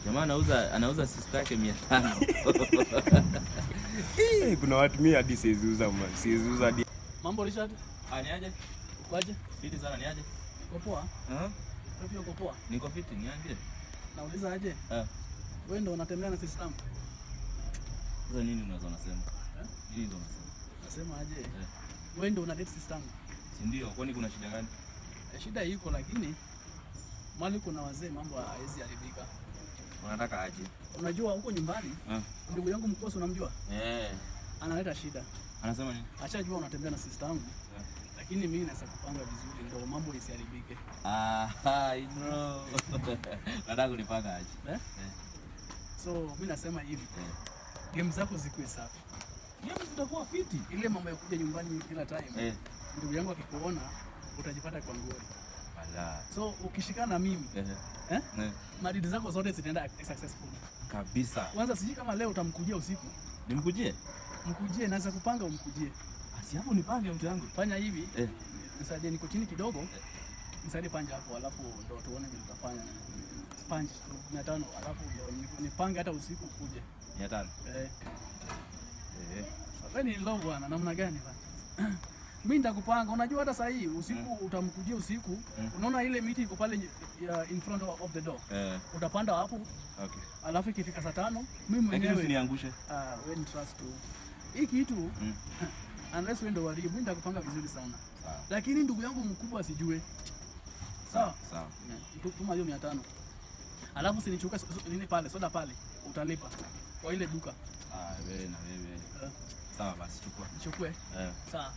Jamaa anauza sister yake 500. Kuna watu mimi hadi siwezi uza hadi. Mambo Richard? Niaje? Ukoje? Fiti sana niaje? Uko poa? Wapi uko poa? Niko fiti niaje? Nauliza aje? Wewe ndio unatembea na system? Wewe nini unasema? Nini ndio unasema? Nasema aje? Wewe ndio una date system? Si ndio? Kwani kuna shida gani? Shida iko lakini mali kuna wazee mambo haiwezi haribika. Unataka aje? Unajua huko nyumbani ndugu yangu mkosi unamjua? Analeta shida. Anasema nini? Achajua unatembea na sister yangu. Lakini mimi naweza kupanga vizuri ndio mambo isiharibike. Bro. Nataka kunipanga aje? So mimi nasema hivi. Game zako zikuwe safi. Game zitakuwa fiti. Ile mambo ya kuja nyumbani kila time. Ndugu yangu akikuona utajipata kwa ngori. So ukishikana na mimi madidi zako zote zitaenda successful kabisa. Kwanza siji kama leo utamkujia usiku. Nimkujie? Mkujie, naweza kupanga umkujie. Basi hapo nipange mtu yangu. Fanya hivi. Nisaidie niko chini kidogo. Nisaidie panja hapo alafu ndo tuone vile tutafanya. Sponge 500 alafu ndo nipange hata usiku ukuje. 500. Wewe ni low bwana, namna gani bwana? Mimi nitakupanga. Unajua hata saa hii usiku utamkujia usiku. Unaona ile miti iko pale in front of the door. Utapanda hapo. Okay. Alafu ikifika saa 5 mimi mwenyewe usiniangushe. Wewe ni trust tu. Hii kitu unless wewe ndio waribu, mimi nitakupanga vizuri sana. Sawa. Lakini ndugu yangu mkubwa asijue. Sawa? Sawa. Tuma hiyo 500. Alafu sinichukue nini pale, soda pale. Utalipa kwa ile duka. Wewe na wewe. Sawa basi chukua. Chukue. Sawa.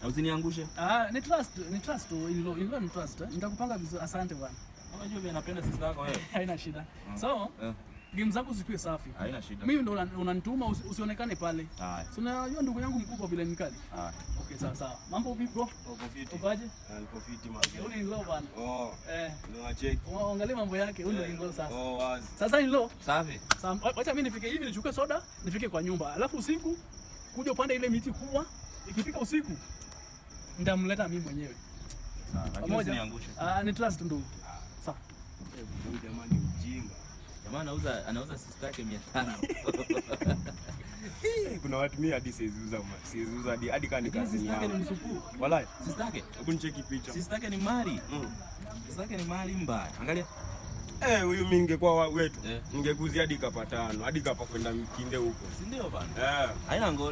Na usiniangushe. Ni trust tu, ilo ni trust. Nitakupanga vizuri. Asante bwana. Unajua mimi napenda sister yako wewe. Haina shida. So, game zako zikuwe safi. Haina shida. Mimi ndo unanituma usionekane pale. So unajua ndugu yangu mkubwa vile nikali. Okay, sawa. Mambo vipi bro? Uko fiti. Ukoje? Niko fiti mzee. Huyu ni low bwana. Ndio check. Angalia mambo yake, huyu ndio low sasa. Wazi. Sasa ni low. Safi. Acha mimi nifike hivi nichukue soda, nifike kwa nyumba. Alafu usiku kuja upande ile miti kubwa. Ikifika usiku ndamleta mimi mwenyewe. Sawa. Usiniangushe. Ni trust ndugu. Sawa. Huyu jamani mjinga. Jamaa anauza sister yake 500. Kuna watu mimi hadi siwezi uza hadi kani kazi. Sister yake ni msupu. Wallahi. Sister yake. Hebu nicheki picha. Sister yake ni mali. Sister yake ni mali mbaya. Angalia. Huyu mimi ningekuwa wetu. Ningekuzia hadi kapa 5, hadi kapa kwenda Mkinde huko. Si ndio bana? Haina ngoli.